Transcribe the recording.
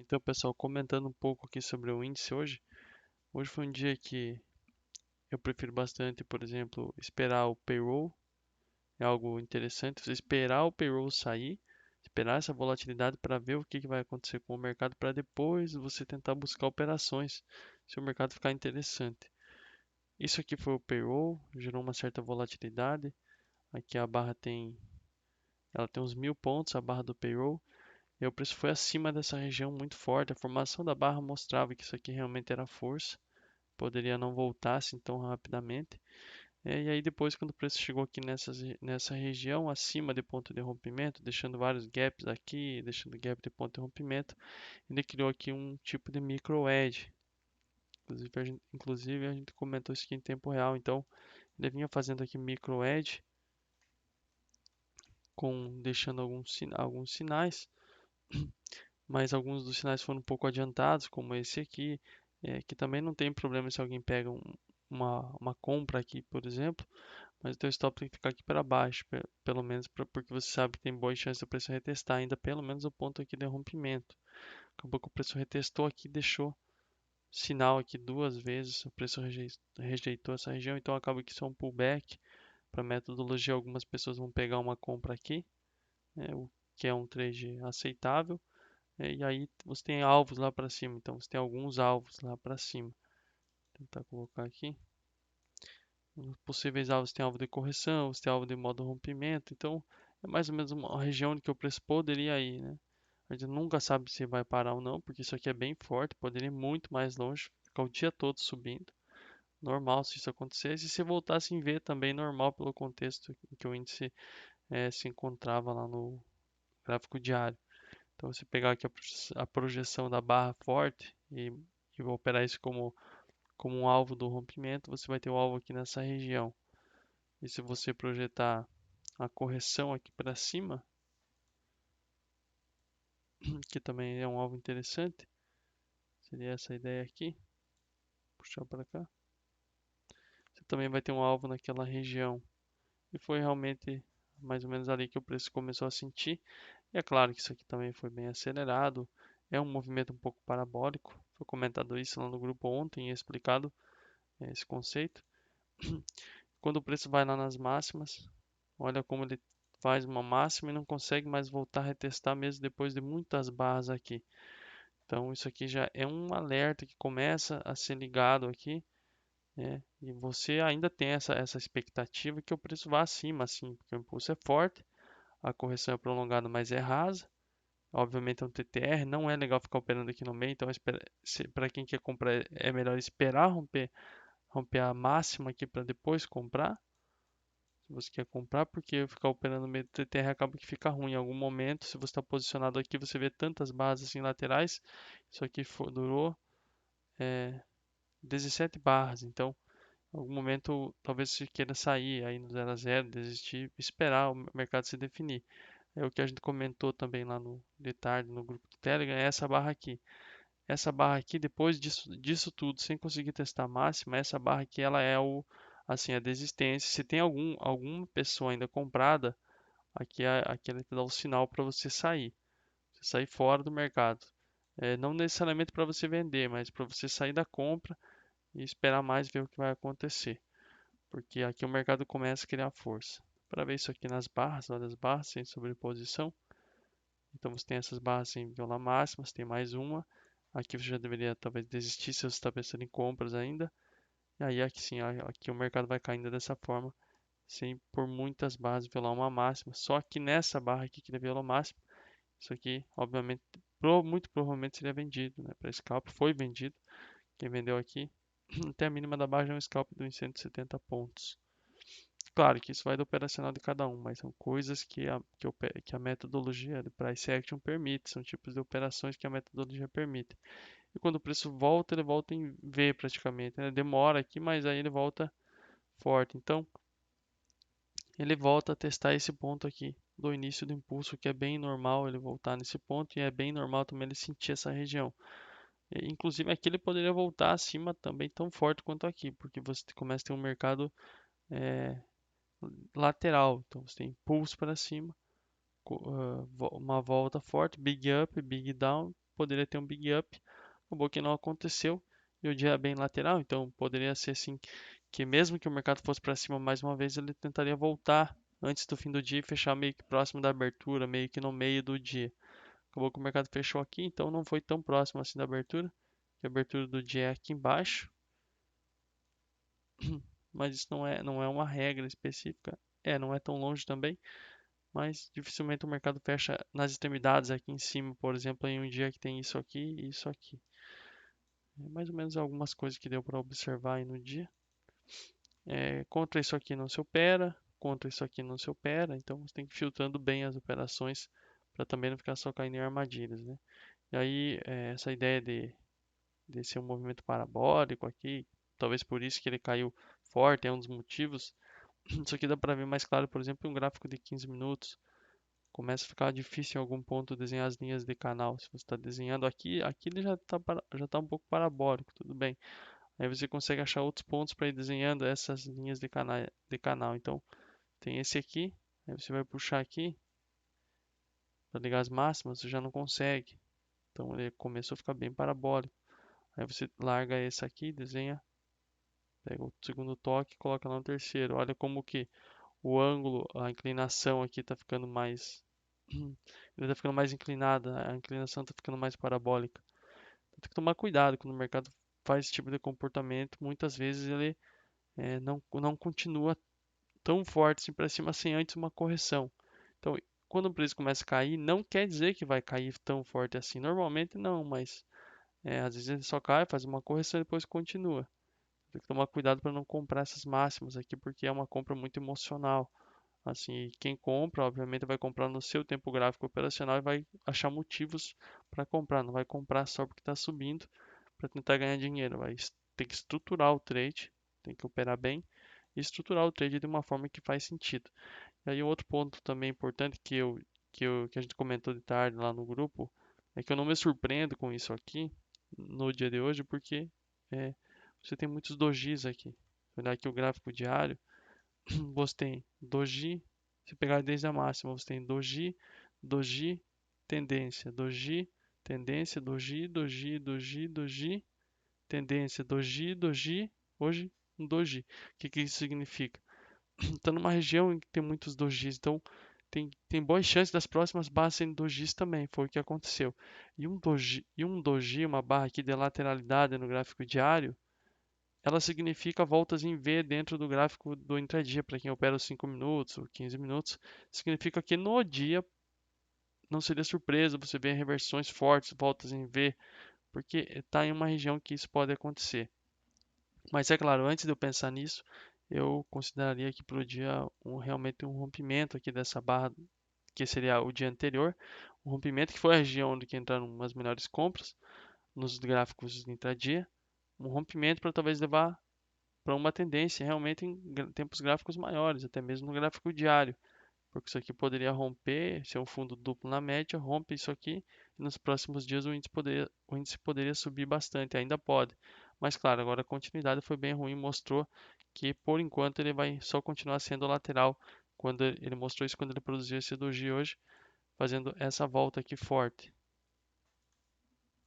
Então, pessoal, comentando um pouco aqui sobre o índice hoje. Hoje foi um dia que eu prefiro bastante, por exemplo, esperar o payroll. É algo interessante você esperar o payroll sair, esperar essa volatilidade para ver o que vai acontecer com o mercado, para depois você tentar buscar operações, se o mercado ficar interessante. Isso aqui foi o payroll, gerou uma certa volatilidade. Aqui a barra ela tem uns 1.000 pontos, a barra do payroll. E o preço foi acima dessa região muito forte. A formação da barra mostrava que isso aqui realmente era força. Poderia não voltar assim tão rapidamente. E aí depois, quando o preço chegou aqui nessa região, acima de ponto de rompimento, deixando vários gaps aqui, deixando gap de ponto de rompimento, ele criou aqui um tipo de micro edge. Inclusive a gente comentou isso aqui em tempo real. Então, ele vinha fazendo aqui micro edge, deixando alguns sinais, mas alguns dos sinais foram um pouco adiantados, como esse aqui, que também não tem problema se alguém pega uma compra aqui, por exemplo, mas o teu stop tem que ficar aqui para baixo, pelo menos porque você sabe que tem boa chance do preço retestar ainda pelo menos o ponto aqui de rompimento. Acabou que o preço retestou aqui, deixou sinal aqui duas vezes, o preço rejeitou essa região, então acaba que isso é um pullback. Para metodologia, algumas pessoas vão pegar uma compra aqui, o que é um trade aceitável. E aí você tem alvos lá para cima, então você tem alguns alvos lá para cima. Vou tentar colocar aqui. Os possíveis alvos tem alvo de correção, você tem alvo de modo rompimento, então é mais ou menos uma região onde que o preço poderia ir, né? A gente nunca sabe se vai parar ou não, porque isso aqui é bem forte, poderia ir muito mais longe, ficar o dia todo subindo. Normal se isso acontecesse, e se voltasse em V também normal pelo contexto em que o índice se encontrava lá no gráfico diário. Então, se pegar aqui a projeção da barra forte e operar isso como um alvo do rompimento, você vai ter o alvo aqui nessa região. E se você projetar a correção aqui para cima, que também é um alvo interessante, seria essa ideia aqui, puxar para cá, você também vai ter um alvo naquela região. E foi realmente mais ou menos ali que o preço começou a sentir. E é claro que isso aqui também foi bem acelerado, é um movimento um pouco parabólico. Foi comentado isso lá no grupo ontem e explicado esse conceito. Quando o preço vai lá nas máximas, olha como ele faz uma máxima e não consegue mais voltar a retestar mesmo depois de muitas barras aqui. Então isso aqui já é um alerta que começa a ser ligado aqui, né? E você ainda tem essa expectativa que o preço vá acima, assim, porque o impulso é forte, a correção é prolongada, mas é rasa. Obviamente é um TTR, não é legal ficar operando aqui no meio, então para quem quer comprar é melhor esperar romper a máxima aqui para depois comprar. Se você quer comprar, porque ficar operando no meio do TTR acaba que fica ruim. Em algum momento, se você está posicionado aqui, você vê tantas bases assim laterais. Isso aqui durou 17 barras. Então, em algum momento, talvez você queira sair aí no 0 a 0, desistir, esperar o mercado se definir. É o que a gente comentou também lá no de tarde no grupo do Telegram, é essa barra aqui. Essa barra aqui, depois disso tudo, sem conseguir testar a máxima, essa barra aqui ela é assim, a desistência. Se tem alguma pessoa ainda comprada, aqui ela te dá o sinal para você sair fora do mercado. Não necessariamente para você vender, mas para você sair da compra e esperar mais ver o que vai acontecer. Porque aqui o mercado começa a criar força. Para ver isso aqui nas barras, olha as barras sem sobreposição. Então você tem essas barras sem violar máxima, você tem mais uma. Aqui você já deveria talvez desistir se você está pensando em compras ainda. E aí aqui sim, aqui o mercado vai caindo dessa forma, sem por muitas barras violar uma máxima. Só que nessa barra aqui que ele violou máxima, isso aqui obviamente, muito provavelmente seria vendido, né? Para scalp foi vendido. Quem vendeu aqui, até a mínima da barra é um scalp de uns 170 pontos. Claro que isso vai do operacional de cada um, mas são coisas que a metodologia de price action permite, são tipos de operações que a metodologia permite. E quando o preço volta, ele volta em V praticamente, né? Demora aqui, mas aí ele volta forte. Então, ele volta a testar esse ponto aqui do início do impulso, que é bem normal ele voltar nesse ponto e é bem normal também ele sentir essa região. Inclusive aqui ele poderia voltar acima também tão forte quanto aqui, porque você começa a ter um mercado é, lateral. Então você tem impulso para cima, uma volta forte, big up, big down, poderia ter um big up, acabou que não aconteceu, e o dia é bem lateral, então poderia ser assim, que mesmo que o mercado fosse para cima mais uma vez, ele tentaria voltar antes do fim do dia e fechar meio que próximo da abertura, meio que no meio do dia. Acabou que o mercado fechou aqui, então não foi tão próximo assim da abertura, que a abertura do dia é aqui embaixo, mas isso não é uma regra específica. Não é tão longe também, mas dificilmente o mercado fecha nas extremidades aqui em cima, por exemplo, em um dia que tem isso aqui e isso aqui. Mais ou menos algumas coisas que deu para observar aí no dia. Contra isso aqui não se opera, contra isso aqui não se opera, então você tem que ir filtrando bem as operações para também não ficar só caindo em armadilhas, né? E aí, essa ideia de ser um movimento parabólico aqui, talvez por isso que ele caiu forte, é um dos motivos. Isso aqui dá para ver mais claro, por exemplo, em um gráfico de 15 minutos. Começa a ficar difícil em algum ponto desenhar as linhas de canal. Se você está desenhando aqui, aqui ele já tá um pouco parabólico, tudo bem. Aí você consegue achar outros pontos para ir desenhando essas linhas de canal. Então, tem esse aqui, aí você vai puxar aqui para ligar as máximas, você já não consegue. Então, ele começou a ficar bem parabólico. Aí você larga esse aqui, desenha, pega o segundo toque e coloca lá no terceiro. Olha como que o ângulo, a inclinação aqui está ficando mais. Ele está ficando mais inclinada, a inclinação está ficando mais parabólica. Então, tem que tomar cuidado quando o mercado faz esse tipo de comportamento. Muitas vezes ele não continua tão forte assim para cima sem antes uma correção. Então, quando o preço começa a cair, não quer dizer que vai cair tão forte assim. Normalmente não, mas às vezes ele só cai, faz uma correção e depois continua. Tem que tomar cuidado para não comprar essas máximas aqui, porque é uma compra muito emocional. Assim, quem compra, obviamente, vai comprar no seu tempo gráfico operacional e vai achar motivos para comprar. Não vai comprar só porque está subindo para tentar ganhar dinheiro. Vai ter que estruturar o trade, tem que operar bem e estruturar o trade de uma forma que faz sentido. E aí, outro ponto também importante que a gente comentou de tarde lá no grupo é que eu não me surpreendo com isso aqui no dia de hoje, porque é, você tem muitos dojis aqui. Se olhar aqui o gráfico diário, você tem doji, se pegar desde a máxima, você tem doji, doji, tendência, doji, tendência, doji, doji, doji, doji, tendência, doji, doji, hoje um doji. O que que isso significa? Está numa região em que tem muitos dojis, então tem boas chances das próximas barras serem dojis também, foi o que aconteceu. E um doji, uma barra aqui de lateralidade no gráfico diário, ela significa voltas em V dentro do gráfico do intradia, para quem opera os 5 minutos ou 15 minutos, significa que no dia não seria surpresa você ver reversões fortes, voltas em V, porque está em uma região que isso pode acontecer. Mas é claro, antes de eu pensar nisso, eu consideraria aqui para o dia realmente um rompimento aqui dessa barra, que seria o dia anterior, um rompimento que foi a região onde que entraram as melhores compras nos gráficos de intradia, um rompimento para talvez levar para uma tendência realmente em tempos gráficos maiores, até mesmo no gráfico diário, porque isso aqui poderia romper, ser um fundo duplo na média, rompe isso aqui e nos próximos dias o índice poderia subir bastante, ainda pode. Mas claro, agora a continuidade foi bem ruim, mostrou que por enquanto ele vai só continuar sendo lateral. Quando ele mostrou isso quando ele produziu esse doji hoje, fazendo essa volta aqui forte.